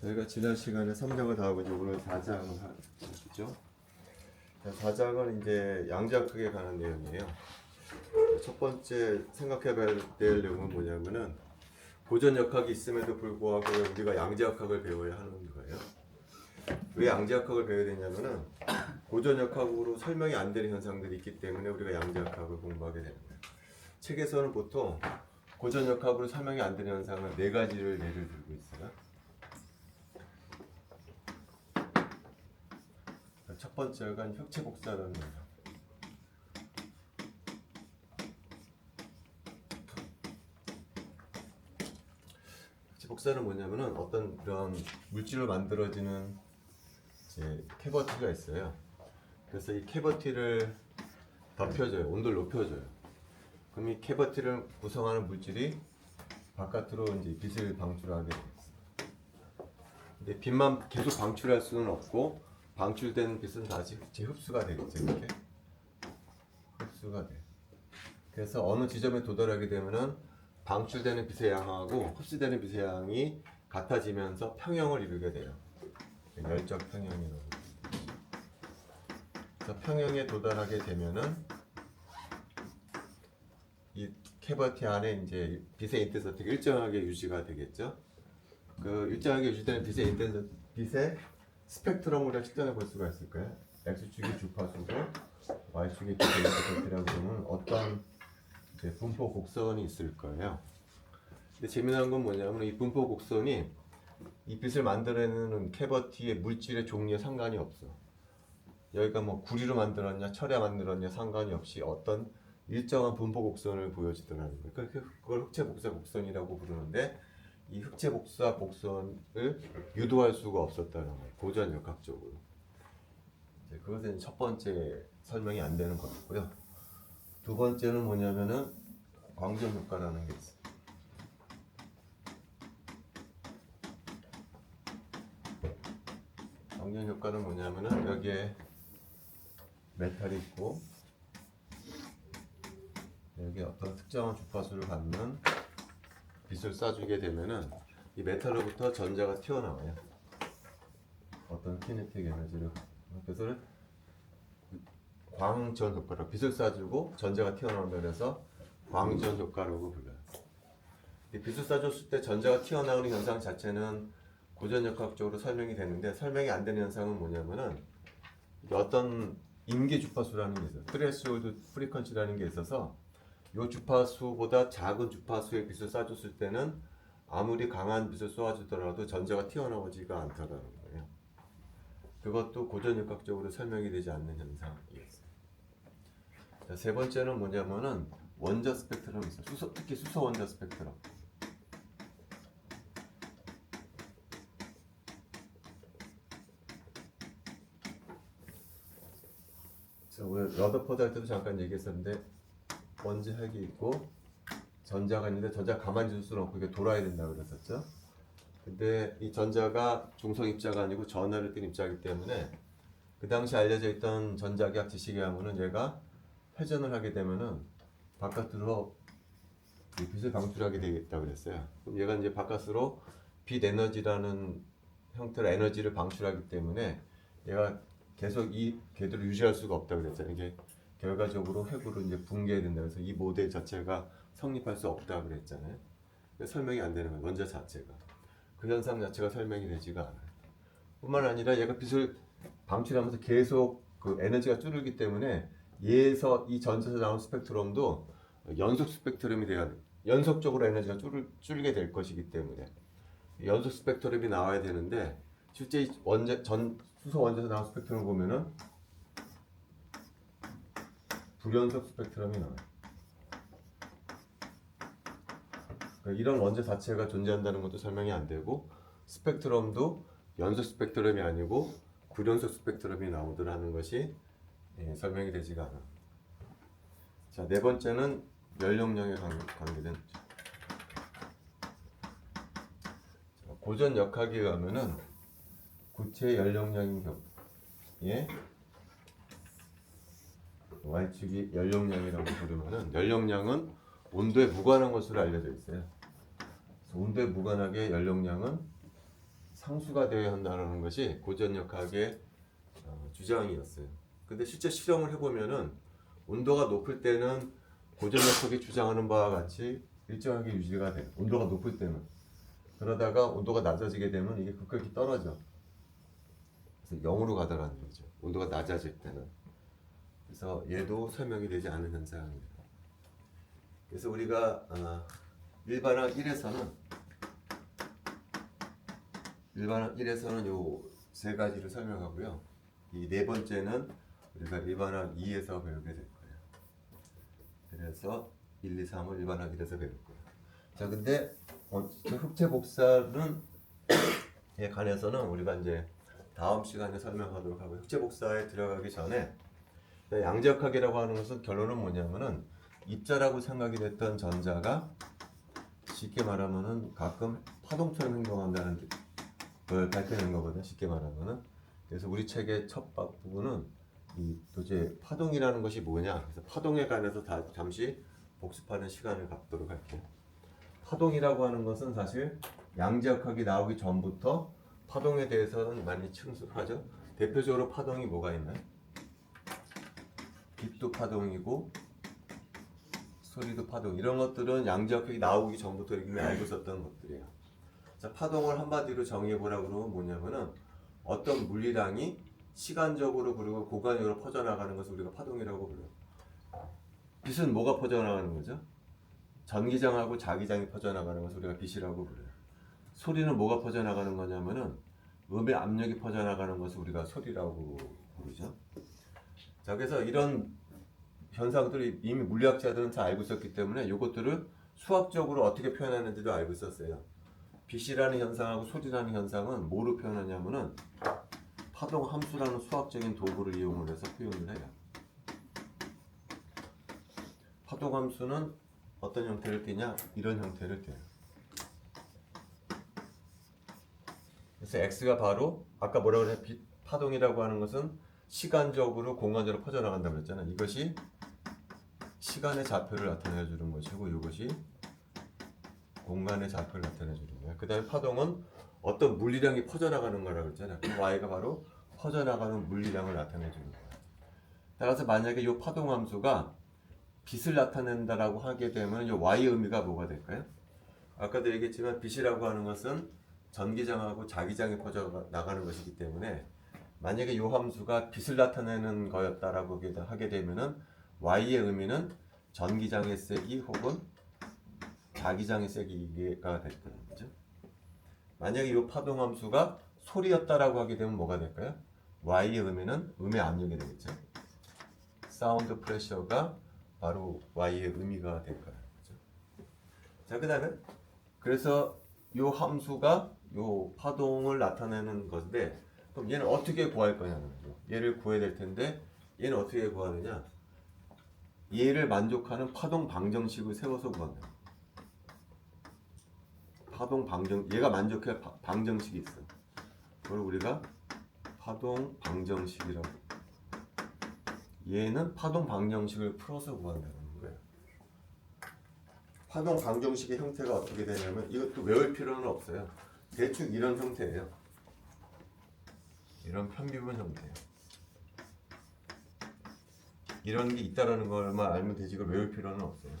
저희가 지난 시간에 3장을 다 하고 이제 오늘 4장을 하죠. 4장은 이제 양자역학에 관한 내용이에요. 첫 번째 생각해봐야 될 내용은 뭐냐면은 고전역학이 있음에도 불구하고 우리가 양자역학을 배워야 하는 거예요. 왜 양자역학을 배워야 되냐면은 고전역학으로 설명이 안 되는 현상들이 있기 때문에 우리가 양자역학을 공부하게 되는 거예요. 책에서는 보통 고전역학으로 설명이 안 되는 현상을 4가지를 예를 들고 있어요. 첫 번째가 흑체복사라는 거예요. 흑체복사는 뭐냐면은 어떤 그런 물질로 만들어지는 이제 캐버티가 있어요. 그래서 이 캐버티를 덮여줘요. 온도를 높여줘요. 그럼 이 캐버티를 구성하는 물질이 바깥으로 이제 빛을 방출하게 돼요. 근데 빛만 계속 방출할 수는 없고 방출된 빛은 다시 흡수가 되겠죠. 이렇게 흡수가 돼. 그래서 어느 지점에 도달하게 되면은 방출되는 빛의 양하고 흡수되는 빛의 양이 같아지면서 평형을 이루게 돼요. 열적 평형이라고. 그래서 평형에 도달하게 되면은 이 캐버티 안에 이제 빛의 인텐시티가 일정하게 유지가 되겠죠. 그 일정하게 유지되는 빛의 스펙트럼을 우리가 측정해 볼 수가 있을까요? X축이 주파수고 Y축이 빛의 인텐시티라고 하면 어떤 이제 분포 곡선이 있을 거예요. 근데 재미난 건 뭐냐면 이 분포 곡선이 이 빛을 만들어내는 캐버티의 물질의 종류에 상관이 없어. 여기가 뭐 구리로 만들었냐, 철에 만들었냐 상관이 없이 어떤 일정한 분포 곡선을 보여주더라는 거예요. 그걸 흑체복사 곡선이라고 부르는데 이 흑체복사 곡선을 유도할 수가 없었다는 거예요. 고전역학적으로. 그것은 첫 번째 설명이 안 되는 거고요. 두 번째는 뭐냐면은 광전 효과라는 게 있어요. 광전 효과는 뭐냐면은 여기에 메탈이 있고 여기 어떤 특정한 주파수를 갖는 빛을 쏴주게 되면은 이 메탈로부터 전자가 튀어나와요. 어떤 키네틱 에너지를. 그래서 광전 효과로 빛을 쏴주고 전자가 튀어나온다 그래서 광전 효과라고 불러요. 이 빛을 쏴줬을 때 전자가 튀어나오는 현상 자체는 고전역학적으로 설명이 되는데 설명이 안 되는 현상은 뭐냐면은 어떤 임계 주파수라는 게 있어요. 트레스홀드 프리퀀시라는 게 있어서 이 주파수보다 작은 주파수의 빛을 쏴줬을 때는 아무리 강한 빛을 쏘아주더라도 전자가 튀어나오지가 않다는 거예요. 그것도 고전역학적으로 설명이 되지 않는 현상이었어요. 자, 세 번째는 뭐냐면은 원자 스펙트럼이 있어요. 특히 수소 원자 스펙트럼. 우리 러더포드 할 때도 잠깐 얘기했었는데 원자 핵이 있고 전자가 있는데 전자가 가만히 있을 수는 없고 이게 돌아야 된다고 그랬었죠. 근데 이 전자가 중성 입자가 아니고 전하를 띤 입자이기 때문에 그 당시 알려져 있던 전자계학 지식에 하면은 얘가 회전을 하게 되면은 바깥으로 빛을 방출하게 되겠다 그랬어요. 그럼 얘가 이제 바깥으로 빛 에너지라는 형태로 에너지를 방출하기 때문에 얘가 계속 이 궤도를 유지할 수가 없다 그랬잖아요. 이게 결과적으로 핵으로 이제 붕괴된다. 그래서 이 모델 자체가 성립할 수 없다 그랬잖아요. 설명이 안 되는 거예요. 원자 자체가. 그 현상 자체가 설명이 되지가 않아요. 뿐만 아니라 얘가 빛을 방출하면서 계속 그 에너지가 줄기 때문에 얘에서 이 전자에서 나온 스펙트럼도 연속 스펙트럼이 돼야 돼. 연속적으로 에너지가 줄게 될 것이기 때문에 연속 스펙트럼이 나와야 되는데 실제 수소 원자에서 나온 스펙트럼을 보면은 불연속 스펙트럼이 나와요. 그러니까 이런 원자 자체가 존재한다는 것도 설명이 안 되고 스펙트럼도 연속 스펙트럼이 아니고 불연속 스펙트럼이 나오더라는 것이 설명이 되지가 않아. 자, 네 번째는 연령량에 관계된 고전 역학에 가면은 구체 연령량인 경우에 Y축이 연령량이라고 부르면은 연령량은 온도에 무관한 것으로 알려져 있어요. 그래서 온도에 무관하게 연령량은 상수가 되어야 한다는 것이 고전역학의 주장이었어요. 근데 실제 실험을 해보면은 온도가 높을 때는 고전역학이 주장하는 바와 같이 일정하게 유지가 돼요. 온도가 높을 때는. 그러다가 온도가 낮아지게 되면 이게 급격히 떨어져. 그래서 0으로 가더라는 거죠. 온도가 낮아질 때는. 그래서 얘도 설명이 되지 않은 현상입니다. 그래서 우리가 일반학 1에서는 요 세 가지를 설명하고요. 이 네 번째는 우리가 일반학 2에서 배우게 될 거예요. 그래서 1, 2, 3을 일반학 1에서 배울 거예요. 자, 근데 흑체 복사는 에 관해서는 우리가 이제 다음 시간에 설명하도록 하고요. 흑체 복사에 들어가기 전에 양자역학이라고 하는 것은 결론은 뭐냐면은 입자라고 생각이 됐던 전자가 쉽게 말하면은 가끔 파동처럼 행동한다는 걸 밝혀낸 거거든. 쉽게 말하면은. 그래서 우리 책의 첫 부분은 이 도대체 파동이라는 것이 뭐냐. 그래서 파동에 관해서 잠시 복습하는 시간을 갖도록 할게요. 파동이라고 하는 것은 사실 양자역학이 나오기 전부터 파동에 대해서는 많이 친숙하죠. 대표적으로 파동이 뭐가 있나요? 빛도 파동이고 소리도 파동. 이런 것들은 양자역학이 나오기 전부터 이미 알고 있었던 것들이에요. 자, 파동을 한마디로 정의해 보라고 그러면 뭐냐면은 어떤 물리량이 시간적으로 그리고 공간적으로 퍼져나가는 것을 우리가 파동이라고 불러요. 빛은 뭐가 퍼져나가는 거죠? 전기장하고 자기장이 퍼져나가는 것을 우리가 빛이라고 불러요. 소리는 뭐가 퍼져나가는 거냐면은 음의 압력이 퍼져나가는 것을 우리가 소리라고 부르죠. 자, 그래서 이런 현상들이 이미 물리학자들은 다 알고 있었기 때문에 이것들을 수학적으로 어떻게 표현하는지도 알고 있었어요. 빛이라는 현상하고 소리라는 현상은 뭐로 표현하냐면은 파동 함수라는 수학적인 도구를 이용을 해서 표현을 해요. 파동 함수는 어떤 형태를 띠냐? 이런 형태를 띠요. 그래서 x가 바로 아까 뭐라고 그래? 빛 파동이라고 하는 것은 시간적으로 공간적으로 퍼져나간다고 그랬잖아요. 이것이 시간의 좌표를 나타내 주는 것이고 이것이 공간의 좌표를 나타내 주는 거예요. 그 다음에 파동은 어떤 물리량이 퍼져나가는 거라고 했잖아요. 그 y가 바로 퍼져나가는 물리량을 나타내 주는 거예요. 따라서 만약에 이 파동 함수가 빛을 나타낸다라고 하게 되면 이 y의 의미가 뭐가 될까요? 아까도 얘기했지만 빛이라고 하는 것은 전기장하고 자기장이 퍼져나가는 것이기 때문에 만약에 이 함수가 빛을 나타내는 거였다라고 하게 되면은 y의 의미는 전기장의 세기 혹은 자기장의 세기가 될 거는 거죠. 만약에 이 파동 함수가 소리였다라고 하게 되면 뭐가 될까요? y의 의미는 음의 압력이 되겠죠. 사운드 프레셔가 바로 y의 의미가 될 거예요. 그렇죠? 자, 그다음에 그래서 이 함수가 이 파동을 나타내는 건데 그럼 얘는 어떻게 구할 거냐는 거죠. 얘를 구해야 될 텐데 얘는 어떻게 구하느냐? 얘를 만족하는 파동 방정식을 세워서 구한다. 파동 방정 얘가 만족할 방정식이 있어. 그걸 우리가 파동 방정식이라고. 얘는 파동 방정식을 풀어서 구한다는 거예요. 파동 방정식의 형태가 어떻게 되냐면 이것도 외울 필요는 없어요. 대충 이런 형태예요. 이런 편비분 형태예요. 이런 게 있다라는 걸만 알면 되지 이걸 외울 필요는 없어요.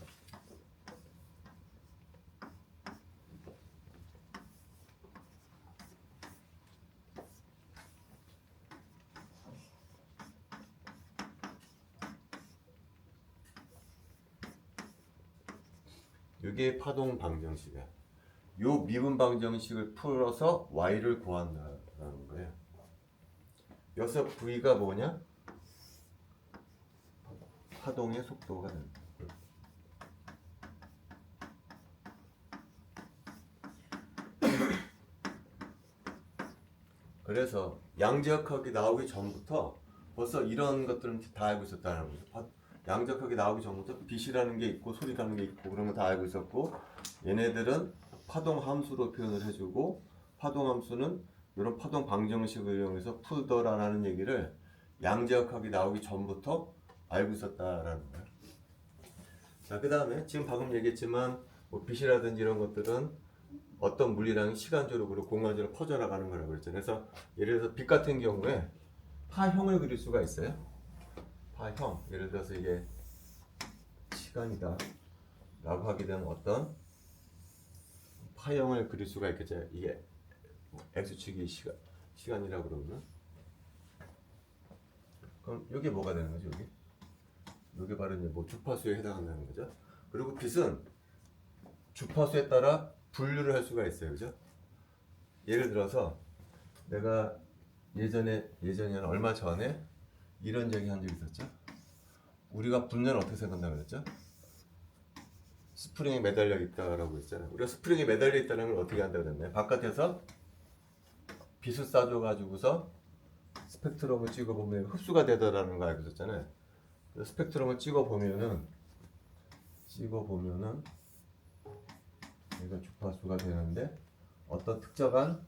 이게 파동 방정식이야. 요 미분 방정식을 풀어서 y를 구한다는 거예요. 여기서 v가 뭐냐? 파동의 속도가 된다. 그래서 양자역학이 나오기 전부터 벌써 이런 것들은 다 알고 있었다는 거죠. 양자역학이 나오기 전부터 빛이라는 게 있고 소리라는 게 있고 그런 거 다 알고 있었고 얘네들은 파동 함수로 표현을 해주고 파동 함수는 이런 파동 방정식을 이용해서 풀더라라는 얘기를 양자역학이 나오기 전부터 알고 있었다라는 거예요. 자, 그 다음에 지금 방금 얘기했지만 뭐 빛이라든지 이런 것들은 어떤 물리량이 시간적으로 공간적으로 퍼져나가는 거라고 그랬죠. 그래서 예를 들어서 빛 같은 경우에 파형을 그릴 수가 있어요. 파형. 예를 들어서 이게 시간이다 라고 하게 되면 어떤 파형을 그릴 수가 있겠죠. 이게 x축이 시간이라고 그러면 그럼 이게 뭐가 되는 거죠? 이게 바로 이제 뭐 주파수에 해당한다는 거죠. 그리고 빛은 주파수에 따라 분류를 할 수가 있어요. 그죠? 예를 들어서 내가 예전에 얼마 전에 이런 얘기 한 적 있었죠. 우리가 분열은 어떻게 생각한다고 그랬죠? 스프링에 매달려 있다라고 했잖아요. 우리가 스프링에 매달려 있다는 걸 어떻게 한다고 그랬나요? 바깥에서 빛을 쏴줘 가지고서 스펙트럼을 찍어보면 흡수가 되더라는 거 알고 있었잖아요. 스펙트럼을 찍어보면은 얘가 주파수가 되는데 어떤 특정한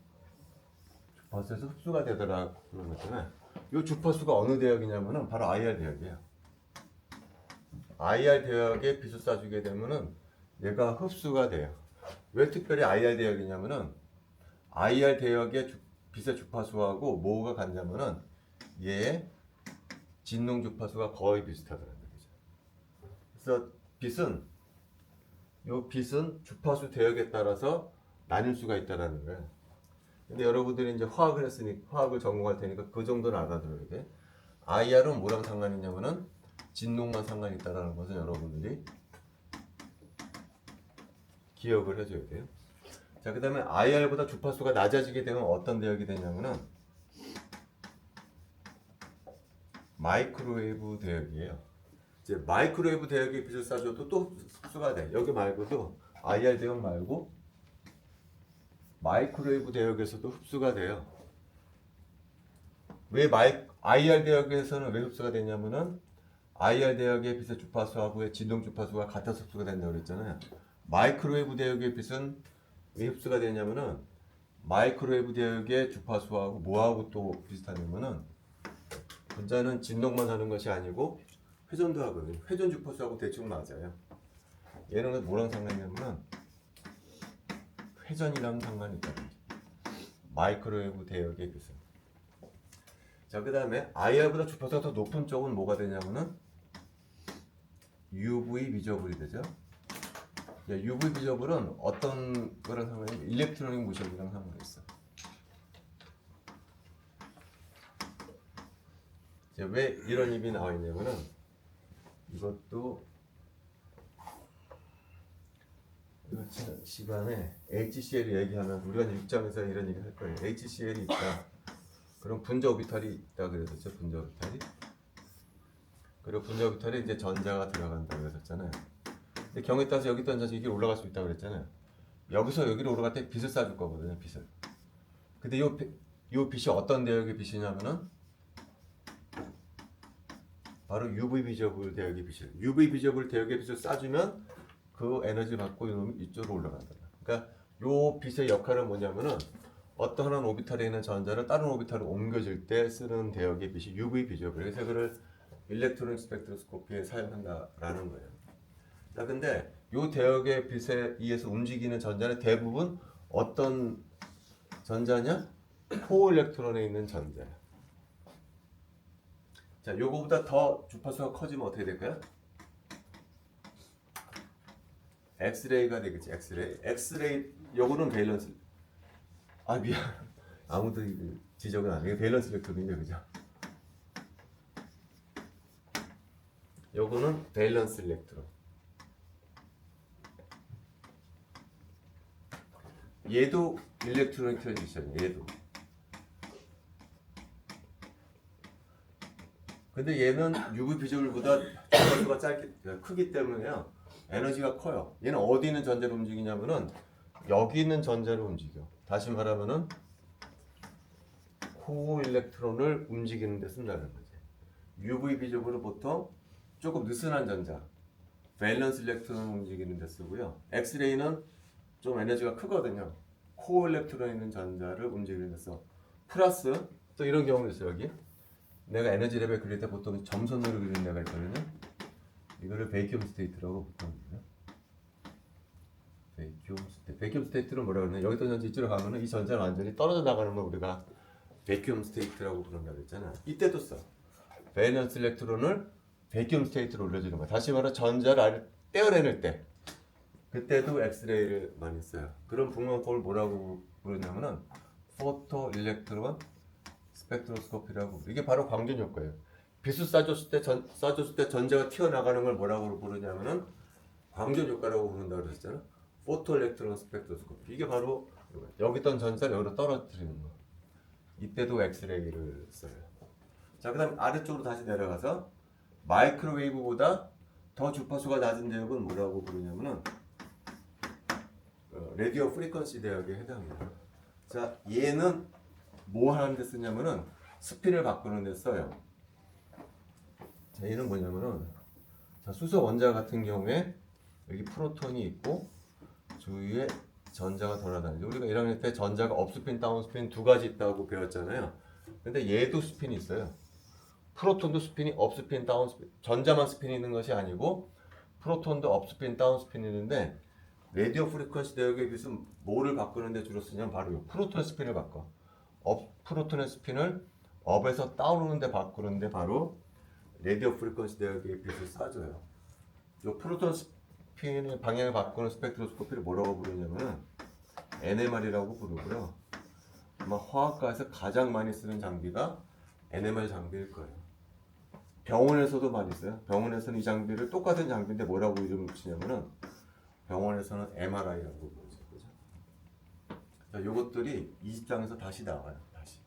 주파수에서 흡수가 되더라고 그런 거잖아요. 이 주파수가 어느 대역이냐면은 바로 IR 대역이에요. IR 대역에 빛을 쏴주게 되면은 얘가 흡수가 돼요. 왜 특별히 IR 대역이냐면은 IR 대역의 빛의 주파수하고 뭐가 같냐면은 얘의 진동 주파수가 거의 비슷하다는 거죠. 그래서 빛은 주파수 대역에 따라서 나뉠 수가 있다는 거예요. 근데 여러분들이 이제 화학을 전공할 테니까 그 정도는 알아들어야 돼. IR은 뭐랑 상관이 있냐면은 진동만 상관이 있다는 것은 여러분들이 기억을 해줘야 돼요. 자, 그 다음에 IR보다 주파수가 낮아지게 되면 어떤 대역이 되냐면은 마이크로웨이브 대역이에요. 이제 마이크로웨이브 대역에 빛을 쏴줘도 또 흡수가 돼. 여기 말고도 IR 대역 말고 마이크로웨이브 대역에서도 흡수가 돼요. 왜 IR 대역에서는 왜 흡수가 되냐면은 IR 대역의 빛의 주파수하고의 진동 주파수가 같아서 흡수가 된다고 그랬잖아요. 마이크로웨이브 대역의 빛은 왜 흡수가 되냐면은 마이크로웨이브 대역의 주파수하고 뭐하고 또 비슷하냐면은 전자는 진동만 하는 것이 아니고 회전도 하거든요. 회전 주파수하고 대충 맞아요. 얘는 뭐랑 상관이냐면은 회전이랑 상관이 있다는 거죠. 마이크로웨이브 대역의 빛은. 자, 그 다음에 IR보다 주파수가 더 높은 쪽은 뭐가 되냐면은 UV 비저블이 되죠. UV 비저블은 어떤 거랑 상관이 일렉트로닉 모션이랑 상관이 있어. 자, 왜 이런 입이 나와 있냐면은 이것도 지난 시간에 HCl 얘기하면 우리가 6장에서 이런 얘기 할 거예요. HCl이 있다. 그럼 분자 오비탈이 있다 그랬었죠. 분자 오비탈이. 그리고 분자 오비탈에 이제 전자가 들어간다고 그랬었잖아요. 근데 경우에 따라서 여기 던져서 여기 올라갈 수 있다고 그랬잖아요. 여기서 여기로 올라갈 때 빛을 쏴줄 거거든요. 빛을. 근데 요 빛이 어떤 대역의 빛이냐면은 바로 UV 비저블 대역의 빛이에요. UV 비저블 대역의 빛을 쏴주면 그 에너지 받고 이놈이 이쪽으로 올라간다. 그러니까 요 빛의 역할은 뭐냐면은 어떤 한 오비탈에 있는 전자를 다른 오비탈로 옮겨줄 때 쓰는 대역의 빛이 UV 비저블. 그래서 그걸 일렉트로닉 스펙트로스코피에 사용한다라는 거예요. 자, 근데 요 대역의 빛에 의해서 움직이는 전자는 대부분 어떤 전자냐? 호일렉트론에 있는 전자야. 자, 요거보다 더 주파수가 커지면 어떻게 될까요? 엑스레이가 되겠지. 엑스레이 요거는 밸런스. 아, 미안. 아무도 지적은 안 해. 밸런스 벡터인데 그죠? 요거는 밸런스 일렉트론. 얘도 일렉트로닉 트랜지션이에요. 얘도. 근데 얘는 UV 비저블보다 주파수가 크기 때문에요. 에너지가 커요. 얘는 어디 있는 전자를 움직이냐면은 여기 있는 전자를 움직여. 다시 말하면은 코일렉트론을 움직이는 데 쓴다는 거지. UV 비저블은 보통 조금 느슨한 전자, 밸런스 일렉트론을 움직이는 데 쓰고요. 엑스레이는 좀 에너지가 크거든요. 코일렉트론 있는 전자를 움직이는 데 써. 플러스 또 이런 경우도 있어요. 여기 내가 에너지 레벨 그릴 때 보통 점선으로 그리는 데가 있거든요. 이거를 베이큐엄 스테이트라고 보통 그래요. 베큐um 스테이트는 뭐라 그러냐? 여기다 전자 이쪽으로 가면은 이 전자는 완전히 떨어져 나가는 걸 우리가 베큐움 스테이트라고 부른다 그랬잖아. 이때도 써. 밸런스 일렉트론을 베큐움 스테이트로 올려주는 거야. 다시 말해 전자를 아래 떼어내릴 때 그때도 엑스레이를 많이 써요. 그런 분광법을 뭐라고 부르냐면은 포토 일렉트론 스펙트로스코피라고. 이게 바로 광전 효과예요. 빛을 쏴줬을 때 전자가 튀어나가는 걸 뭐라고 부르냐면은 광전 효과라고 부른다 그랬잖아. 포토 일렉트론 스펙트로스코피. 이게 바로 여기 있던 전자를 여기로 떨어뜨리는 거. 이때도 엑스레이를 써요. 자, 그다음 아래쪽으로 다시 내려가서 마이크로웨이브보다 더 주파수가 낮은 대역은 뭐라고 부르냐면은 라디오 프리퀀시 대역에 해당해요. 자, 얘는 뭐 하는 데 쓰냐면은 스핀을 바꾸는 데 써요. 자, 얘는 뭐냐면은 자, 수소 원자 같은 경우에 여기 프로톤이 있고 주위에 전자가 돌아다니죠. 우리가 1학년 때 전자가 업스핀, 다운스핀 두 가지 있다고 배웠잖아요. 근데 얘도 스핀이 있어요. 프로톤도 스핀이 업스핀, 다운스핀, 전자만 스핀이 있는 것이 아니고 프로톤도 업스핀, 다운스핀이 있는데 라디오 프리퀀시 대역에 비해서 뭐를 바꾸는데 주로 쓰냐면 바로 이 프로톤 스핀을 바꿔. 프로톤의 스핀을 업에서 다운오는데 바꾸는데 바로 라디오 프리퀀시 대역에 비해서 쏴줘요. 이 프로톤 스핀의 방향을 바꾸는 스펙트로스코피를 뭐라고 부르냐면 NMR이라고 부르고요. 아마 화학과에서 가장 많이 쓰는 장비가 NMR 장비일 거예요. 병원에서도 많이 써요. 병원에서는 이 장비를 똑같은 장비인데 뭐라고 이름을 붙이냐면은 병원에서는 MRI라고 부르죠. 그죠? 자, 요것들이 20장에서 다시 나와요. 다시.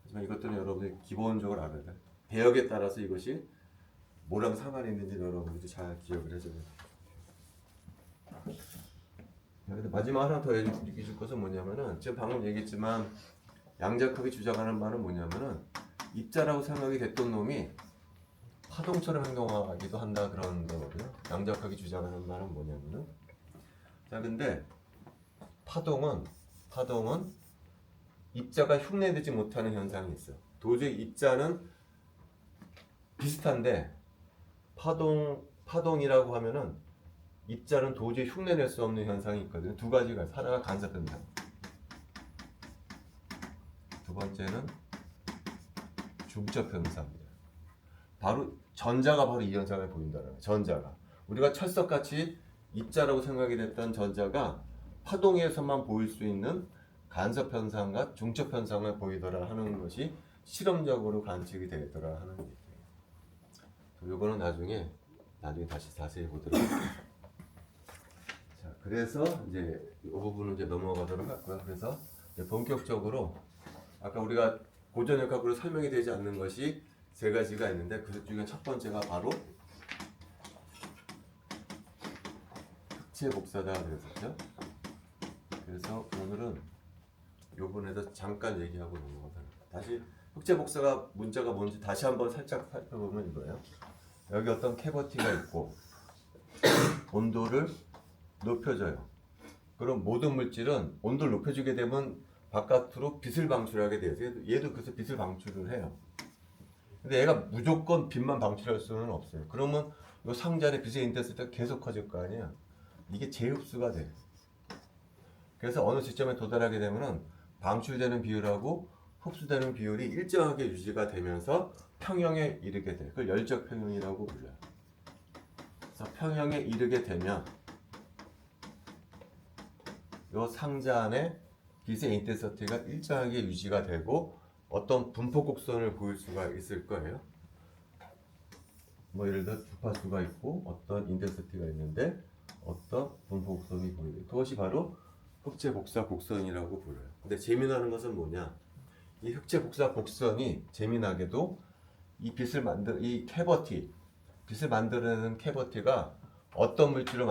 하지만 이것들은 여러분들이 기본적으로 알아야 돼요. 대역에 따라서 이것이 뭐랑 상관이 있는지 여러분들이 잘 기억을 해줘야 돼요. 근데 마지막 하나 더 얘기해줄 것은 뭐냐면은 지금 방금 얘기했지만 양자역학이 주장하는 말은 뭐냐면은 입자라고 생각이 됐던 놈이 파동처럼 행동하기도 한다 그런 거거든요. 양자역학이 주장하는 말은 뭐냐면은 자 근데 파동은 입자가 흉내내지 못하는 현상이 있어요. 도저히 입자는 비슷한데 파동이라고 하면은 입자는 도저히 흉내낼 수 없는 현상이 있거든요. 두 가지가 있어요. 하나가 간섭 현상. 두 번째는 중첩 현상입니다. 바로 전자가 바로 이 현상을 보인다는 거예요. 전자가 우리가 철석같이 입자라고 생각이 됐던 전자가 파동에서만 보일 수 있는 간섭 현상과 중첩 현상을 보이더라 하는 것이 실험적으로 관측이 되더라 하는 얘기예요. 이거는 나중에 다시 자세히 보도록 하겠습니다. 자, 그래서 이제 이 부분을 이제 넘어가도록 할고요. 그래서 이제 본격적으로 아까 우리가 고전역학으로 설명이 되지 않는 것이 세 가지가 있는데 그 중에 첫 번째가 바로 흑체 복사다 그랬었죠. 그래서 오늘은 이 부분에서 잠깐 얘기하고 넘어가도록 합니다. 다시 흑체 복사가 문자가 뭔지 다시 한번 살짝 살펴보면 이거예요. 여기 어떤 캐버티가 있고 온도를 높여줘요. 그럼 모든 물질은 온도를 높여주게 되면 바깥으로 빛을 방출하게 돼요. 얘도 그래서 빛을 방출을 해요. 근데 얘가 무조건 빛만 방출할 수는 없어요. 그러면 이 상자 안에 빛의 인텐시티가 계속 커질 거 아니야. 이게 재흡수가 돼. 그래서 어느 시점에 도달하게 되면은 방출되는 비율하고 흡수되는 비율이 일정하게 유지가 되면서 평형에 이르게 돼. 그걸 열적 평형이라고 불러요. 그래서 평형에 이르게 되면 이 상자 안에 빛의 인텐시티가 일정하게 유지가 되고 어떤 분포 곡선을 보일 수가 있을 거예요. 뭐 예를 들어 주파수가 있고 어떤 인텐시티가 있는데 어떤 분포 곡선이 보이는 그것이 바로 흑체 복사 곡선이라고 불러요. 근데 재미나는 것은 뭐냐? 이 흑체 복사 곡선이 재미나게도 이 빛을 빛을 만들어내는 캐버티가 어떤 물질로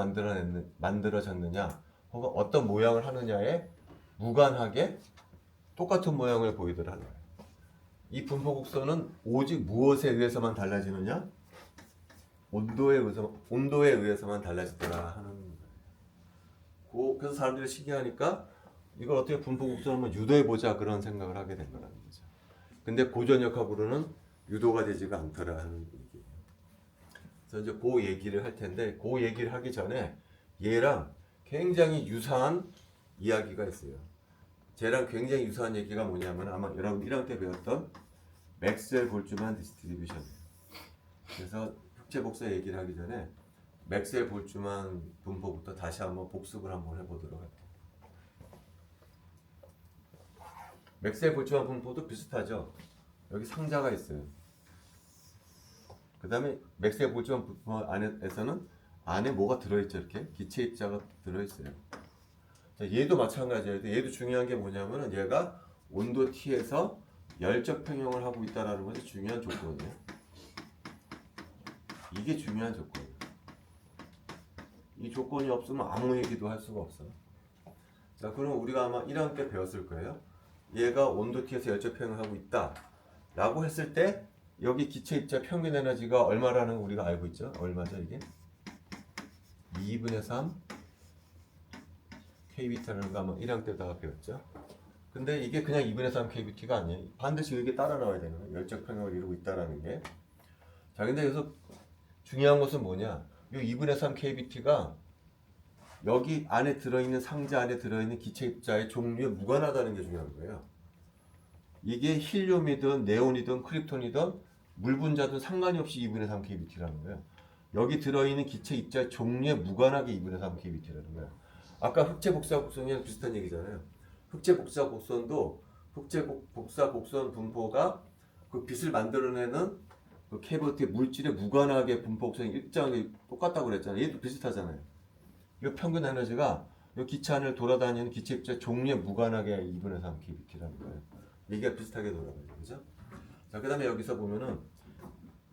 만들어졌느냐 혹은 어떤 모양을 하느냐에 무관하게 똑같은 모양을 보이더라는 거예요. 이 분포 곡선은 오직 무엇에 의해서만 달라지느냐? 온도에 의해서만 달라지더라 하는 거예요. 그래서 사람들이 신기하니까 이걸 어떻게 분포 곡선을 한번 유도해보자 그런 생각을 하게 된 거라는 거죠. 근데 고전역학으로는 유도가 되지가 않더라 하는 얘기예요. 그래서 이제 그 얘기를 할 텐데 그 얘기를 하기 전에 얘랑 굉장히 유사한 이야기가 있어요. 쟤랑 굉장히 유사한 얘기가 뭐냐면 아마 여러분 1학년 때 배웠던 맥스웰 볼츠만 디스트리뷰션이에요. 그래서 흑제 복사 얘기를 하기 전에 맥스웰 볼츠만 분포부터 다시 한번 복습을 한번 해보도록 할게요. 맥스웰 볼츠만 분포도 비슷하죠. 여기 상자가 있어요. 그 다음에 맥스웰 볼츠만 분포 안에서는 안에 뭐가 들어있죠? 이렇게 기체 입자가 들어있어요. 자, 얘도 마찬가지예요. 얘도 중요한 게 뭐냐면은 얘가 온도 T에서 열적 평형을 하고 있다라는 것이 중요한 조건이에요. 이게 중요한 조건이에요. 이 조건이 없으면 아무 얘기도 할 수가 없어요. 자, 그럼 우리가 아마 1학년 때 배웠을 거예요. 얘가 온도 T에서 열적 평형을 하고 있다 라고 했을 때 여기 기체 입자 평균 에너지가 얼마라는 거 우리가 알고 있죠? 얼마죠 이게? 2분의 3 kBT라는 거 아마 1학년 때다가 배웠죠? 근데 이게 그냥 2분의 3 kBT가 아니에요. 반드시 이게 따라 나와야 되는 거예요. 열적 평형을 이루고 있다라는 게. 자, 근데 여기서 중요한 것은 뭐냐? 이 2분의 3 kBT가 여기 안에 들어있는 상자 안에 들어있는 기체 입자의 종류에 무관하다는 게 중요한 거예요. 이게 힐륨이든 네온이든 크립톤이든 물 분자든 상관이 없이 2분의 3 kBT라는 거예요. 여기 들어있는 기체 입자의 종류에 무관하게 2분의 3 kBT라는 거예요. 아까 흑제 복사 곡선이랑 비슷한 얘기잖아요. 흑제 복사 곡선도 흑제 복사 곡선 분포가 그 빛을 만들어내는 그 캐비티 물질에 무관하게 분포 곡선이 일정하게 똑같다고 그랬잖아요. 얘도 비슷하잖아요. 이 평균 에너지가 이 기체 안을 돌아다니는 기체 입자 종류에 무관하게 2분의 3 kBT라는 거예요. 얘기가 비슷하게 돌아가요. 그죠? 자, 그 다음에 여기서 보면은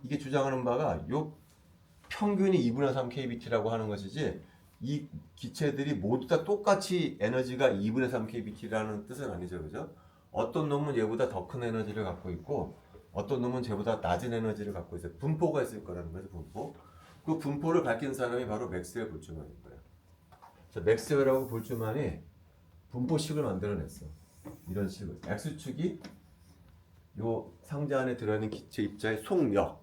이게 주장하는 바가 요 평균이 2분의 3 kBT라고 하는 것이지 이 기체들이 모두 다 똑같이 에너지가 2분의 3 kBT라는 뜻은 아니죠. 그죠? 어떤 놈은 얘보다 더 큰 에너지를 갖고 있고 어떤 놈은 쟤보다 낮은 에너지를 갖고 있어요. 분포가 있을 거라는 거죠. 분포. 그 분포를 밝힌 사람이 바로 맥스웰 볼츠만인 거예요. 자, 맥스웰하고 볼츠만이 분포식을 만들어냈어. 이런 식으로. X축이 요 상자 안에 들어있는 기체 입자의 속력,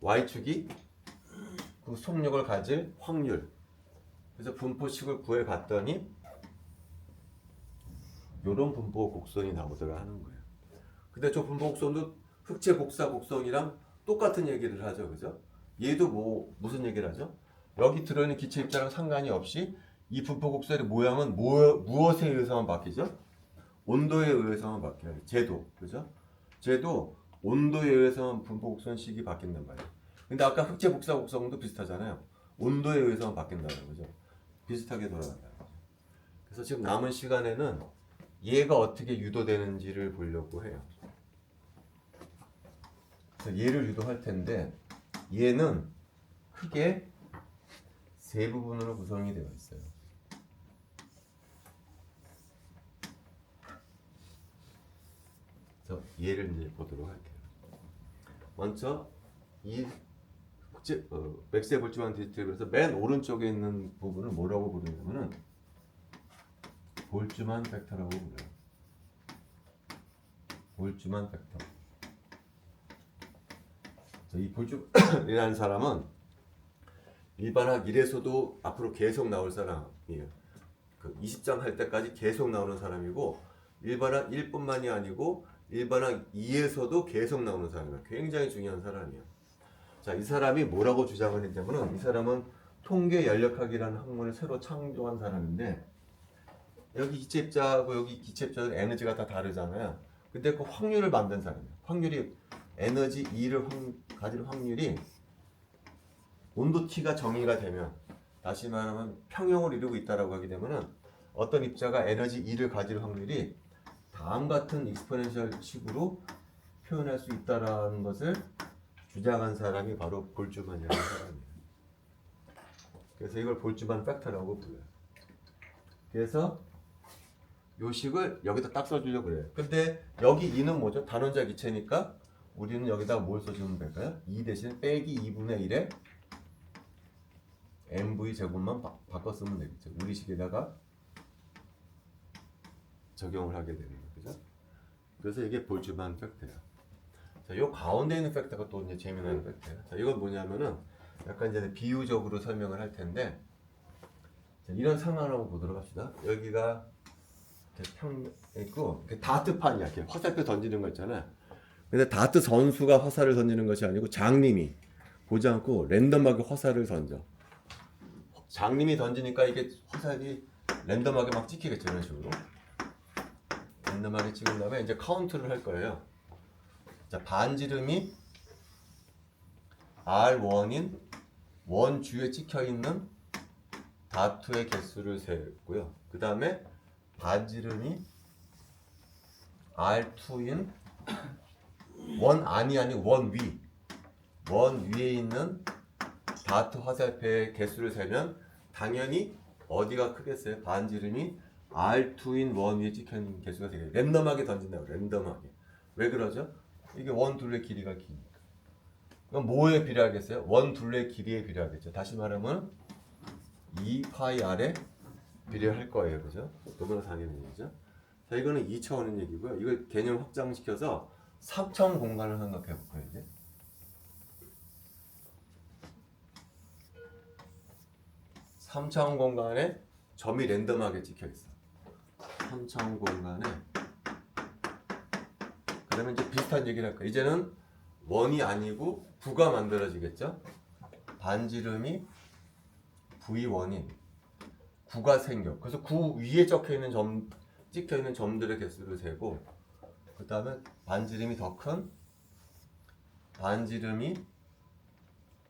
Y축이 그 속력을 가질 확률. 그래서 분포식을 구해봤더니 요런 분포 곡선이 나오더라 하는 거예요. 근데 저 분포 곡선도 흑제 복사 곡선이랑 똑같은 얘기를 하죠. 그죠? 얘도 무슨 얘기를 하죠? 여기 들어있는 기체 입자랑 상관이 없이 이 분포 곡선의 모양은 무엇에 의해서만 바뀌죠? 온도에 의해서만 바뀌어요. 제도. 그죠? 제도 온도에 의해서만 분포 곡선식이 바뀐단 말이에요. 근데 아까 흑제 복사 곡선도 비슷하잖아요. 온도에 의해서만 바뀐다는 거죠. 비슷하게 돌아간다는 거죠. 그래서 지금 남은 시간에는 얘가 어떻게 유도되는지를 보려고 해요. 그래서 얘를 유도할 텐데 얘는 크게 세 부분으로 구성이 되어 있어요. 그래서 얘를 이제 보도록 할게요. 먼저 이 맥스웰 볼츠만 디스트리뷰에서 맨 오른쪽에 있는 부분을 뭐라고 부르냐면은 볼츠만 팩터라고 불러요. 볼츠만 팩터. 이 볼츠만이라는 사람은 일반학 1에서도 앞으로 계속 나올 사람이에요. 그 20장 할 때까지 계속 나오는 사람이고 일반학 1뿐만이 아니고 일반학 2에서도 계속 나오는 사람이에요. 굉장히 중요한 사람이에요. 자, 이 사람이 뭐라고 주장을 했냐면은 이 사람은 통계 연력학이라는 학문을 새로 창조한 사람인데 여기 기체 입자하고 여기 기체 입자는 에너지가 다 다르잖아요. 근데 그 확률을 만든 사람이에요. 확률이 에너지 E를 가질 확률이 온도 T가 정의가 되면 다시 말하면 평형을 이루고 있다라고 하게 되면은 어떤 입자가 에너지 E를 가질 확률이 다음 같은 익스포넨셜 식으로 표현할 수 있다라는 것을 주장한 사람이 바로 볼츠만이라는 사람이에요. 그래서 이걸 볼츠만 팩터라고 불러요. 그래서 요 식을 여기다 딱 써주려고 그래요. 근데 여기 2는 뭐죠? 단원자 기체니까 우리는 여기다 뭘 써주면 될까요? 2 대신 빼기 2분의 1에 mv 제곱만 바꿔 쓰면 되겠죠. 우리식에다가 적용을 하게 되는 거죠. 그래서 이게 볼츠만 팩터예요. 자, 요 가운데 있는 팩터가 또 이제 재미나는 팩터예요. 자, 이건 뭐냐면은 약간 이제 비유적으로 설명을 할 텐데 자, 이런 상황을 한번 보도록 합시다. 여기가 평 있고 다트판이야. 이렇게 화살표 던지는 거 있잖아. 근데 다트 선수가 화살을 던지는 것이 아니고 장님이 보지 않고 랜덤하게 화살을 던져. 장님이 던지니까 이게 화살이 랜덤하게 막 찍히겠죠. 이런 식으로 랜덤하게 찍은 다음에 이제 카운트를 할 거예요. 자, 반지름이 R1인 원주에 찍혀있는 다투의 개수를 세고요. 그 다음에 반지름이 R2인 원 안이 아닌 원 위에 있는 다투 화살표의 개수를 세면 당연히 어디가 크겠어요? 반지름이 R2인 원 위에 찍혀있는 개수가 되게 랜덤하게 던진다고. 랜덤하게. 왜 그러죠? 이게 원 둘레 길이가 기니까. 그럼 뭐에 비례하겠어요? 원 둘레 길이에 비례하겠죠. 다시 말하면 2파이r에 비례할 거예요. 그죠? 너무나 당연한 얘기죠. 자, 이거는 2차원의 얘기고요. 이걸 개념 확장시켜서 3차원 공간을 생각해 볼까요, 이제? 3차원 공간에 점이 랜덤하게 찍혀 있어. 3차원 공간에 그러면 이제 비슷한 얘기를 할까? 이제는 원이 아니고 구가 만들어지겠죠? 반지름이 V1인 구가 생겨. 그래서 구 위에 찍혀 있는 점들의 개수를 세고, 그 다음에 반지름이 더 큰 반지름이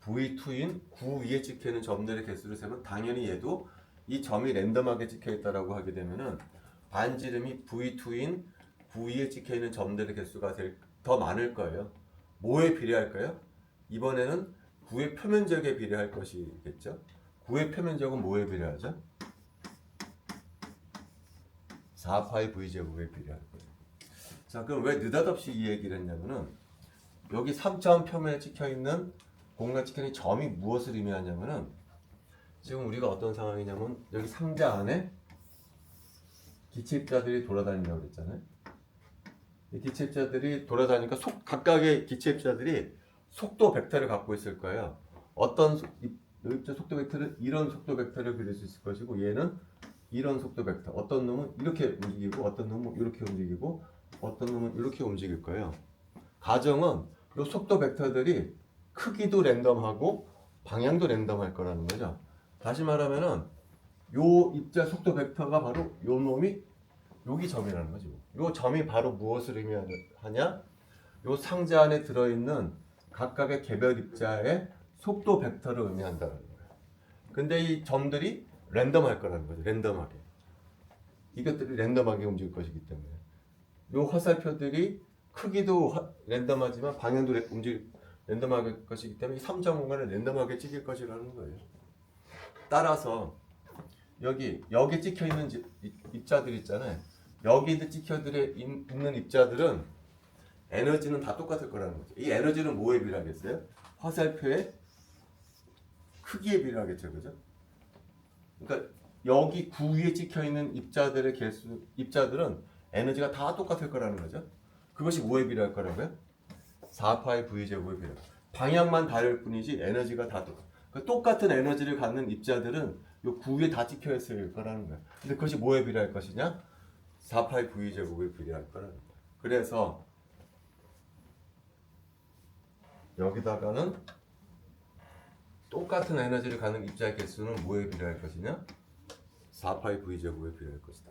V2인 구 위에 찍혀 있는 점들의 개수를 세면 당연히 얘도 이 점이 랜덤하게 찍혀 있다라고 하게 되면은 반지름이 V2인 구 위에 찍혀 있는 점들의 개수가 더 많을 거예요. 뭐에 비례할까요? 이번에는 구의 표면적에 비례할 것이겠죠. 구의 표면적은 뭐에 비례하죠? 4파이 V제곱에 비례할 거예요. 자, 그럼 왜 느닷없이 이 얘기를 했냐면은 여기 3차원 표면에 찍혀있는 공간 찍혀있는 점이 무엇을 의미하냐면은 지금 우리가 어떤 상황이냐면 여기 상자 안에 기체입자들이 돌아다닌다고 그랬잖아요. 이 기체입자들이 돌아다니니까 각각의 기체입자들이 속도 벡터를 갖고 있을 거예요. 어떤 입자 속도 벡터는 이런 속도 벡터를 그릴 수 있을 것이고, 얘는 이런 속도 벡터. 어떤 놈은 이렇게 움직이고, 어떤 놈은 이렇게 움직이고, 어떤 놈은 이렇게 움직일 거예요. 가정은 이 속도 벡터들이 크기도 랜덤하고 방향도 랜덤할 거라는 거죠. 다시 말하면은 요 입자 속도 벡터가 바로 요 놈이 여기 점이라는 거지. 요 점이 바로 무엇을 의미하냐? 요 상자 안에 들어있는 각각의 개별 입자의 속도 벡터를 의미한다는 거예요. 근데 이 점들이 랜덤할 거라는 거죠. 랜덤하게. 이것들이 랜덤하게 움직일 것이기 때문에. 요 화살표들이 크기도 랜덤하지만 방향도 랜덤할 것이기 때문에 3차 공간을 랜덤하게 찍힐 것이라는 거예요. 따라서 여기 찍혀 있는 입자들 있잖아요. 여기 찍혀 있는 입자들은 에너지는 다 똑같을 거라는 거죠. 이 에너지는 뭐에 비례하겠어요? 화살표의 크기에 비례하겠죠, 그죠? 그러니까 여기 구 위에 찍혀 있는 입자들의 입자들은 에너지가 다 똑같을 거라는 거죠. 그것이 뭐에 비례할 거라고요? 4파이 V제곱에 비례. 방향만 다를 뿐이지 에너지가 다 똑같은 에너지를 갖는 입자들은 요 구 위에 다 찍혀 있을 거라는 거예요. 근데 그것이 뭐에 비례할 것이냐? 4파이 V제곱에 비례할 거라는 거예요. 그래서 여기다가는 똑같은 에너지를 갖는 입자의 개수는 뭐에 비례할 것이냐? 4파이 V제곱에 비례할 것이다.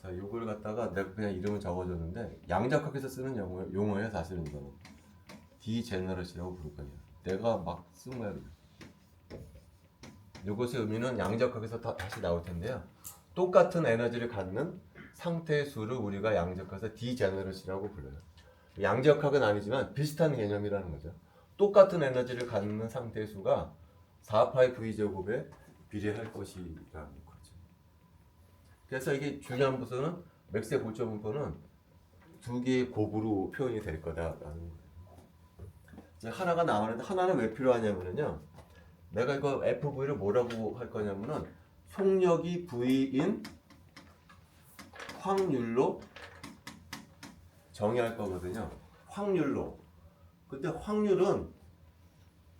자, 이걸 갖다가 내가 그냥 이름을 적어줬는데 양자역학에서 쓰는 용어예요. 사실은 이거는 디제너러시라고 부를 거예요. 내가 막 쓴 거야. 이것의 의미는 양자역학에서 다시 나올 텐데요. 똑같은 에너지를 갖는 상태의 수를 우리가 양자역학에서 디제너러시라고 불러요. 양자역학은 아니지만 비슷한 개념이라는 거죠. 똑같은 에너지를 갖는 상태의 수가 4파이 V제곱에 비례할 것이라는 거죠. 그래서 이게 중요한 부분은 맥스의 골조 분포는 두 개의 곱으로 표현이 될 거다라는 거예요. 이제 하나가 나오는데 하나는 왜 필요하냐면요. 내가 이거 FV를 뭐라고 할 거냐면은 속력이 V인 확률로 정의할 거거든요. 확률로. 근데 확률은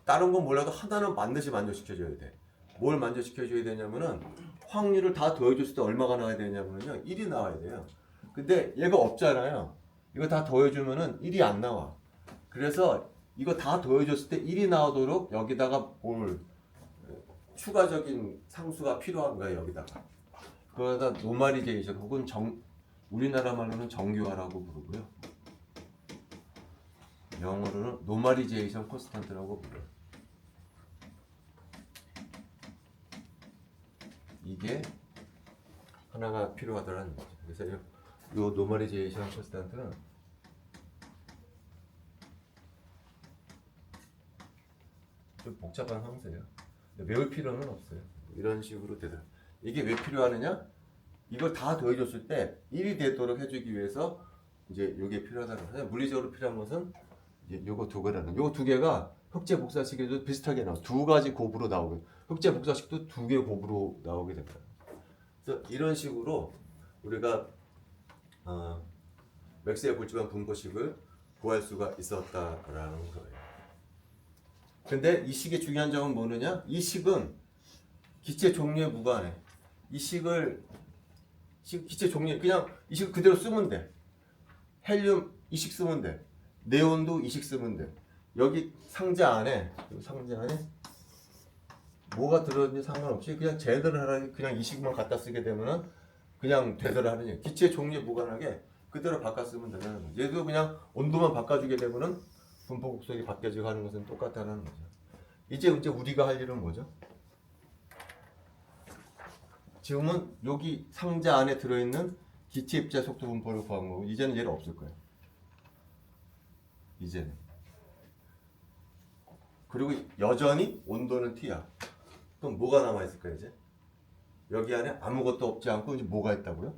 다른 건 몰라도 하나는 반드시 만족시켜줘야 돼. 뭘 만족시켜줘야 되냐면은 확률을 다 더해줬을 때 얼마가 나와야 되냐면요 1이 나와야 돼요. 근데 얘가 없잖아요. 이거 다 더해주면은 1이 안 나와. 그래서 이거 다 더해줬을 때 1이 나오도록 여기다가 뭘 추가적인 상수가 필요한 거야 여기다가. 그러다 노멀리제이션 혹은 우리나라 말로는 정규화라고 부르고요. 영어로는 노멀리제이션 콘스턴트라고 불러요. 이게 하나가 필요하더라는 거죠. 그래서 요 노멀리제이션 콘스턴트는 좀 복잡한 함수예요. 외울 필요는 없어요. 이런 식으로 되더라. 이게 왜 필요하느냐? 이걸 다 더해줬을 때 1이 되도록 해주기 위해서 이제 이게 필요하다는 거예요. 물리적으로 필요한 것은 이제 요거 두 개라는. 요 두 개가 흑제 복사식에도 비슷하게 나와. 두 가지 곱으로 나오게. 흑제 복사식도 두 개 곱으로 나오게 됩니다. 그래서 이런 식으로 우리가 맥스웰 볼츠만 분포식을 구할 수가 있었다라는 거예요. 근데 이 식의 중요한 점은 뭐느냐? 이 식은 기체 종류에 무관해. 이 식을 기체 종류 그냥 이 식 그대로 쓰면 돼. 헬륨 이 식 쓰면 돼. 네온도 이 식 쓰면 돼. 여기 상자 안에 뭐가 들어있는지 상관없이 그냥 제대로 하라니 그냥 이 식만 갖다 쓰게 되면은 그냥 되더라 하느니 기체 종류에 무관하게 그대로 바꿔 쓰면 되는 거죠. 얘도 그냥 온도만 바꿔주게 되면은 분포 곡선이 바뀌어지고 하는 것은 똑같다는 거죠. 이제 우리가 할 일은 뭐죠? 지금은 여기 상자 안에 들어있는 기체 입자 속도 분포를 구한 거고 이제는 얘는 없을 거예요. 이제는. 그리고 여전히 온도는 T야. 그럼 뭐가 남아있을까 이제? 여기 안에 아무것도 없지 않고 이제 뭐가 있다고요?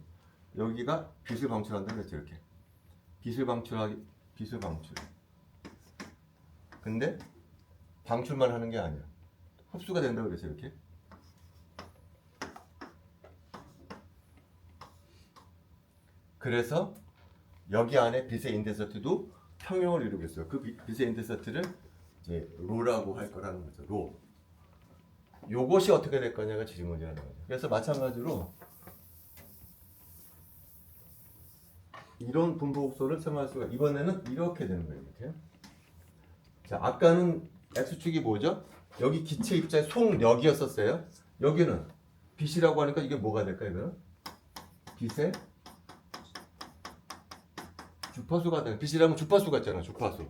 여기가 빛을 방출한다 그랬죠 이렇게. 빛을 방출. 근데 방출만 하는 게 아니야. 흡수가 된다고 그랬죠 이렇게. 그래서 여기 안에 빛의 인텐서티도 평형을 이루고 있어요. 그 빛의 인텐서티를 이제 로라고 할 거라는 거죠. 로. 요것이 어떻게 될 거냐가 질문이라는 거죠. 그래서 마찬가지로 이런 분포 곡선을 생각할 수가 이번에는 이렇게 되는 거예요. 이렇게. 자, 아까는 X축이 뭐죠? 여기 기체 입자의 속력이었었어요. 여기는 빛이라고 하니까 이게 뭐가 될까요? 이거는 빛의 주파수가 되는 빛이라면 주파수가 있잖아. 주파수.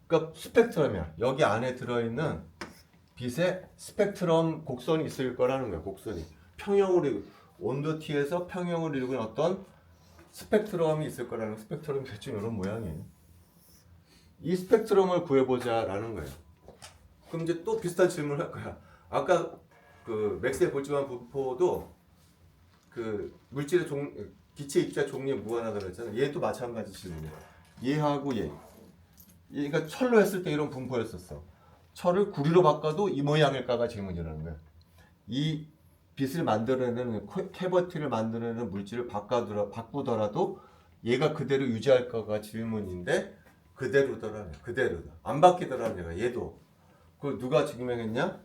그러니까 스펙트럼이야. 여기 안에 들어있는 빛의 스펙트럼 곡선이 있을 거라는 거야. 곡선이 평형으로 온도 T에서 평형을 이루는 어떤 스펙트럼이 있을 거라는 스펙트럼이 대충 이런 모양이에요. 이 스펙트럼을 구해보자라는 거예요. 그럼 이제 또 비슷한 질문을 할 거야. 아까 그 맥스웰 볼츠만 분포도 그 물질의 기체 입자 종류에 무관하다고 그랬잖아요. 얘도 마찬가지 질문이에요. 얘하고 얘가 철로 했을 때 이런 분포였었어. 철을 구리로 바꿔도 이 모양일까가 질문이라는 거예요. 이 빛을 만들어내는 캐버티를 만들어내는 물질을 바꾸더라도 얘가 그대로 유지할까가 질문인데 그대로더라. 그대로다. 안 바뀌더라는 얘가 얘도. 그걸 누가 증명했냐?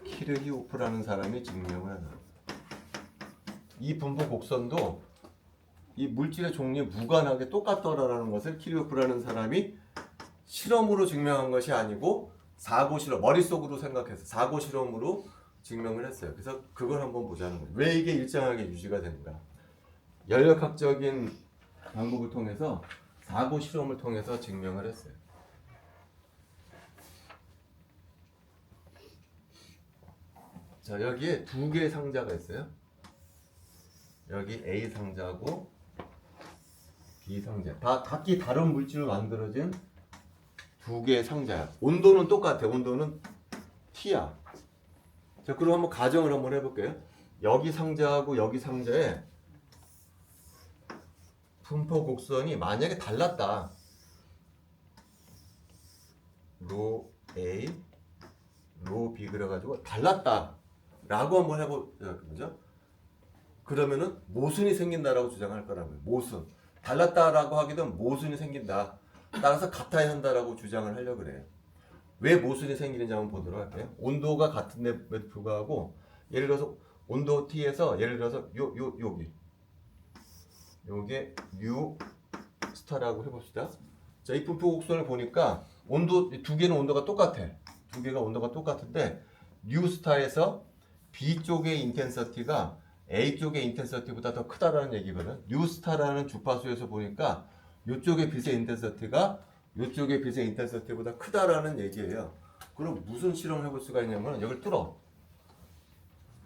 키르히오프라는 사람이 증명을 하는. 이 분포 곡선도 이 물질의 종류에 무관하게 똑같더라라는 것을 키르히오프라는 사람이 실험으로 증명한 것이 아니고 사고 실험, 머릿속으로 생각해서 사고 실험으로 증명을 했어요. 그래서 그걸 한번 보자는 거예요. 왜 이게 일정하게 유지가 되는가? 연력학적인 방법을 통해서 사고 실험을 통해서 증명을 했어요. 자, 여기에 두 개의 상자가 있어요. 여기 A 상자고 B 상자. 다 각기 다른 물질로 만들어진 두 개의 상자야. 온도는 똑같아. 온도는 T야. 자, 그럼 한번 가정을 한번 해볼게요. 여기 상자하고 여기 상자에 분포 곡선이 만약에 달랐다. 로 A, 로 B 그래가지고 달랐다. 라고 한번 해보자. 그죠? 그러면은 모순이 생긴다라고 주장할 거라고요. 모순. 달랐다라고 하기도 모순이 생긴다. 따라서 같아야 한다라고 주장을 하려고 그래요. 왜 모순이 생기는지 한번 보도록 할게요. 온도가 같은데도 불구하고 예를 들어서 온도 T에서 예를 들어서 요게 U 스타라고 해봅시다. 자, 이 분포 곡선을 보니까 온도 두 개는 온도가 똑같아. 두 개가 온도가 똑같은데 U 스타에서 B 쪽의 인텐서티가 A 쪽의 인텐서티보다 더 크다라는 얘기거든. U 스타라는 주파수에서 보니까 이쪽의 빛의 인텐서티가 이쪽의 빛의 인텐서티보다 크다라는 얘기예요. 그럼 무슨 실험을 해볼 수가 있냐면 여기를 뚫어.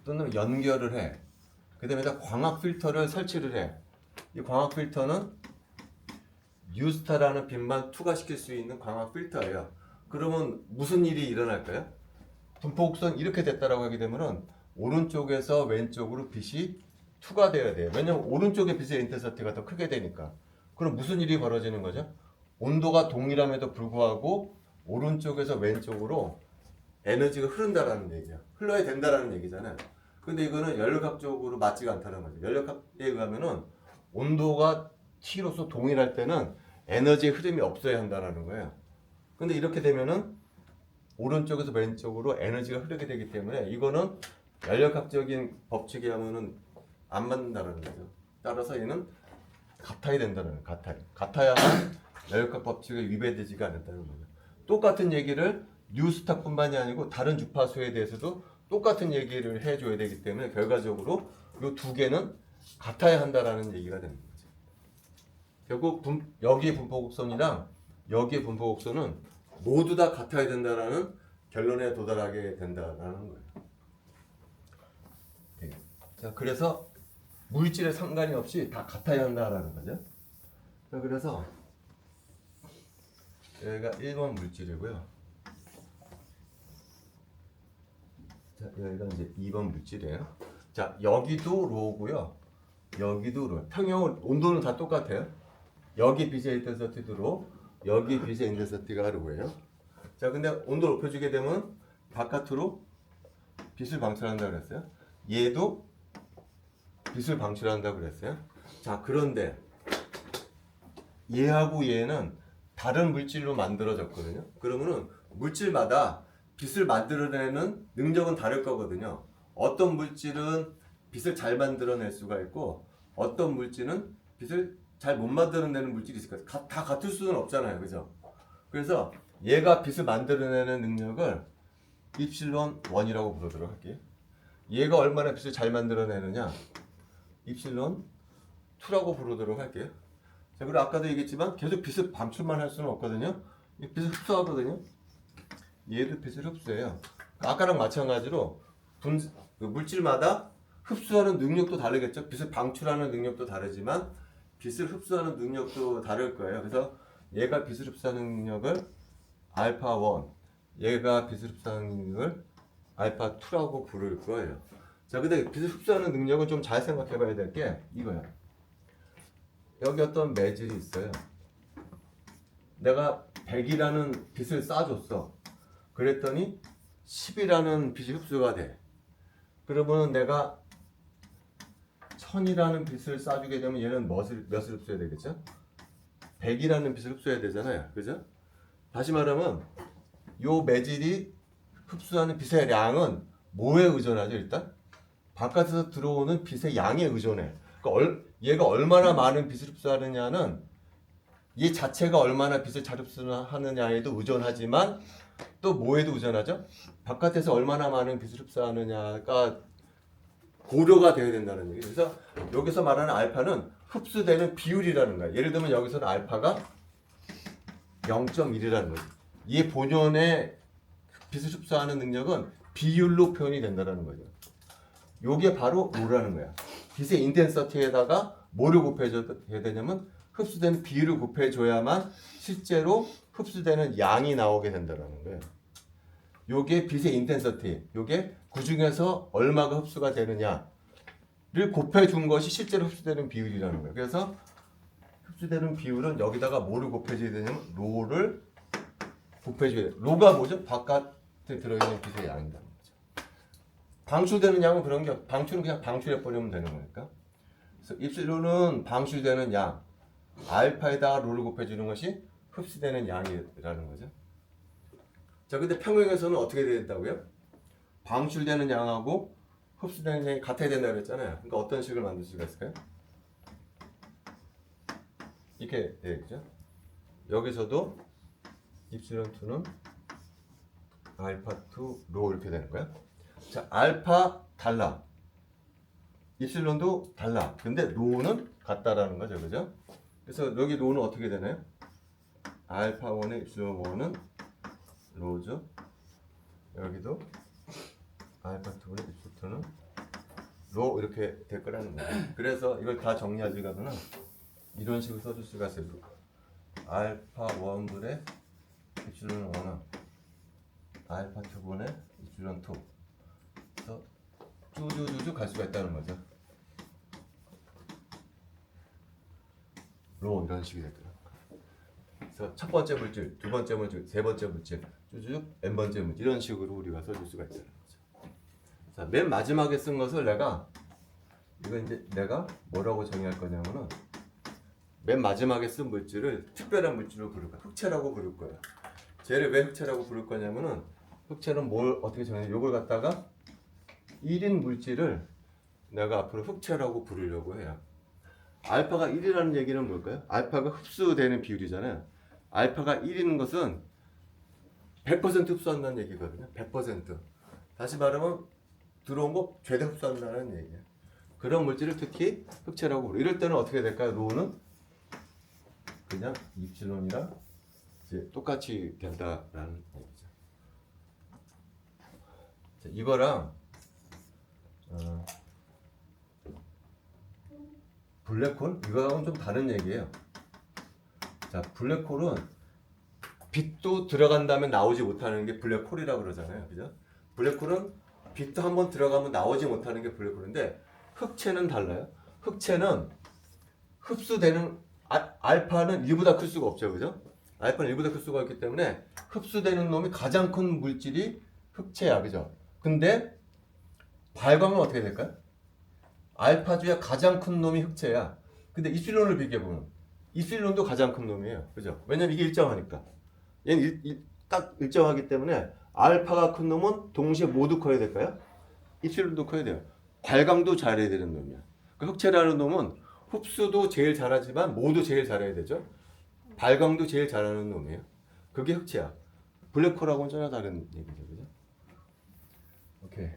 또는 연결을 해. 그 다음에 광학 필터를 설치를 해. 이 광학 필터는 U스타라는 빛만 투과시킬 수 있는 광학 필터예요. 그러면 무슨 일이 일어날까요? 분포 곡선 이렇게 됐다라고 하게 되면은 오른쪽에서 왼쪽으로 빛이 투과되어야 돼요. 왜냐면 오른쪽의 빛의 인텐서티가 더 크게 되니까. 그럼 무슨 일이 벌어지는 거죠? 온도가 동일함에도 불구하고 오른쪽에서 왼쪽으로 에너지가 흐른다라는 얘기야. 흘러야 된다라는 얘기잖아요. 근데 이거는 연력학적으로 맞지가 않다는 거죠. 연력학에 의하면은 온도가 T로서 동일할 때는 에너지의 흐름이 없어야 한다는 거예요. 근데 이렇게 되면은 오른쪽에서 왼쪽으로 에너지가 흐르게 되기 때문에 이거는 연력학적인 법칙에 하면은 안 맞는다는 거죠. 따라서 얘는 같아야 된다는 거예요. 같아야만 연력학 법칙에 위배되지가 않는다는 거죠. 똑같은 얘기를 뉴스타뿐만이 아니고 다른 주파수에 대해서도 똑같은 얘기를 해줘야 되기 때문에 결과적으로 이 두 개는 같아야 한다라는 얘기가 되는 거죠. 결국 여기의 분포곡선이랑 여기의 분포곡선은 모두 다 같아야 된다라는 결론에 도달하게 된다라는 거예요. 자, 그래서 물질에 상관이 없이 다 같아야 한다라는 거죠. 자, 그래서 여기가 1번 물질이고요. 자, 여기가 이제 2번 물질이에요. 자, 여기도 로고요. 여기도 로. 평형 온도는 다 똑같아요. 여기 빛의 인텐서티도 로, 여기 빛의 인텐서티가 로고예요. 자, 근데 온도를 높여주게 되면 바깥으로 빛을 방출한다고 그랬어요. 얘도 빛을 방출한다고 그랬어요. 자, 그런데 얘하고 얘는 다른 물질로 만들어졌거든요. 그러면은 물질마다 빛을 만들어내는 능력은 다를 거거든요. 어떤 물질은 빛을 잘 만들어낼 수가 있고 어떤 물질은 빛을 잘 못 만들어내는 물질이 있을 거예요. 다 같을 수는 없잖아요. 그죠? 그래서 얘가 빛을 만들어내는 능력을 입실론 1이라고 부르도록 할게요. 얘가 얼마나 빛을 잘 만들어내느냐 입실론 2라고 부르도록 할게요. 자, 그리고 아까도 얘기했지만 계속 빛을 방출만 할 수는 없거든요. 빛을 흡수하거든요. 얘도 빛을 흡수해요. 아까랑 마찬가지로 물질마다 흡수하는 능력도 다르겠죠. 빛을 방출하는 능력도 다르지만 빛을 흡수하는 능력도 다를 거예요. 그래서 얘가 빛을 흡수하는 능력을 알파 1, 얘가 빛을 흡수하는 능력을 알파 2라고 부를 거예요. 자, 근데 빛을 흡수하는 능력은 좀 잘 생각해 봐야 될 게 이거야. 여기 어떤 매질이 있어요. 내가 100이라는 빛을 쏴줬어. 그랬더니 10이라는 빛이 흡수가 돼. 그러면 내가 1000이라는 빛을 쏴주게 되면 얘는 몇을 흡수해야 되겠죠? 100이라는 빛을 흡수해야 되잖아요. 그죠? 다시 말하면 요 매질이 흡수하는 빛의 양은 뭐에 의존하죠? 일단 바깥에서 들어오는 빛의 양에 의존해. 그러니까 얘가 얼마나 많은 빛을 흡수하느냐는 얘 자체가 얼마나 빛을 잘 흡수하느냐에도 의존하지만 또 뭐에도 의존하죠? 바깥에서 얼마나 많은 빛을 흡수하느냐가 고려가 되어야 된다는 얘기예요. 그래서 여기서 말하는 알파는 흡수되는 비율이라는 거예요. 예를 들면 여기서는 알파가 0.1이라는 거죠. 이 본연의 빛을 흡수하는 능력은 비율로 표현이 된다는 거죠. 요게 바로 뭐라는 거야. 빛의 인텐서티에다가 뭐를 곱해줘야 되냐면 흡수되는 비율을 곱해줘야만 실제로 흡수되는 양이 나오게 된다는 거예요. 요게 빛의 인텐서티, 요게 그 중에서 얼마가 흡수가 되느냐를 곱해준 것이 실제로 흡수되는 비율이라는 거예요. 그래서 흡수되는 비율은 여기다가 뭐를 곱해줘야 되냐면 로를 곱해줘야 돼요. 로가 뭐죠? 바깥에 들어있는 빛의 양이라는 거죠. 방출되는 양은 그런 게 방출은 그냥 방출해버리면 되는 거니까. 그래서 입실로는 방출되는 양, 알파에다가 로를 곱해주는 것이 흡수되는 양이라는 거죠. 자, 근데 평형에서는 어떻게 돼야 된다고요? 방출되는 양하고 흡수되는 양이 같아야 된다고 그랬잖아요. 그러니까 어떤 식을 만들 수가 있을까요? 이렇게 되겠죠. 여기서도 입실론2는 알파2 로 이렇게 되는 거야. 자, 알파 달라. 입실론도 달라. 근데 로는 같다라는 거죠. 그죠? 그래서 여기 로는 어떻게 되나요? 알파1의 입실론 1은 로죠. 여기도 알파2의 입실론 2는 로 이렇게 될 거라는 거예요. 그래서 이걸 다 정리하지가는 이런 식으로 써줄 수가 있어요. 알파1분의 입실론 1은 알파2분의 입실론 2. 그래서 쭈쭈쭈쭈 갈 수가 있다는 거죠. 로 이런 식이 될 거예요. 그래서 첫 번째 물질, 두 번째 물질, 세 번째 물질, 쭈쭈쭈 n 번째 물질 이런 식으로 우리가 써줄 수가 있다는 거죠. 자, 맨 마지막에 쓴 것을 이거 이제 내가 뭐라고 정의할 거냐면은 맨 마지막에 쓴 물질을 특별한 물질로 부를 거야. 흑체라고 부를 거야. 쟤를 왜 흑체라고 부를 거냐면은 흑체는 뭘 어떻게 정해? 요걸 갖다가 1인 물질을 내가 앞으로 흑체라고 부르려고 해요. 알파가 1이라는 얘기는 뭘까요? 알파가 흡수되는 비율이잖아요. 알파가 1인 것은 100% 흡수한다는 얘기거든요. 100%. 다시 말하면 들어온 거 죄다 흡수한다는 얘기예요. 그런 물질을 특히 흑체라고 부르고 이럴 때는 어떻게 될까요? 로는 그냥 입실론이랑 이제 똑같이 된다라는 얘기죠. 자, 이거랑 블랙홀 이거하고는 좀 다른 얘기예요. 자, 블랙홀은 빛도 들어간 다음에 나오지 못하는 게 블랙홀이라고 그러잖아요. 그죠? 블랙홀은 빛도 한번 들어가면 나오지 못하는 게 블랙홀인데 흑체는 달라요. 흑체는 흡수되는 알파는 1보다 클 수가 없죠. 그죠? 알파는 1보다 클 수가 없기 때문에 흡수되는 놈이 가장 큰 물질이 흑체야. 그죠? 근데 발광은 어떻게 될까요? 알파 중에 가장 큰 놈이 흑체야. 근데 입실론을 비교해보면 입실론도 가장 큰 놈이에요. 그죠? 왜냐면 이게 일정하니까. 얘는 딱 일정하기 때문에 알파가 큰 놈은 동시에 모두 커야 될까요? 입실론도 커야 돼요. 발광도 잘해야 되는 놈이야. 그 흑체라는 놈은 흡수도 제일 잘하지만 모두 제일 잘해야 되죠. 발광도 제일 잘하는 놈이에요. 그게 흑체야. 블랙홀하고는 전혀 다른 얘기죠. 그죠? 오케이.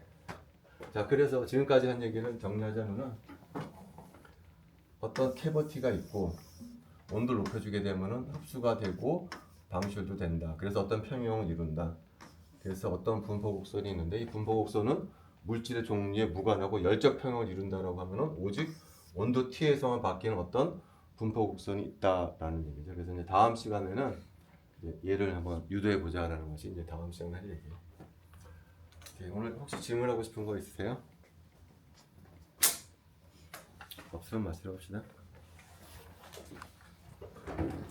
자, 그래서 지금까지 한 얘기를 정리하자면은 어떤 캐버티가 있고 온도를 높여주게 되면은 흡수가 되고 방출도 된다. 그래서 어떤 평형을 이룬다. 그래서 어떤 분포 곡선이 있는데 이 분포 곡선은 물질의 종류에 무관하고 열적 평형을 이룬다라고 하면은 오직 온도 T에서만 바뀌는 어떤 분포 곡선이 있다라는 얘기죠. 그래서 이제 다음 시간에는 이제 얘를 한번 유도해 보자라는 것이 이제 다음 시간에 할 얘기예요. 오케이, 오늘 혹시 질문하고 싶은 거 있으세요? 없으면 마시러 갑시다.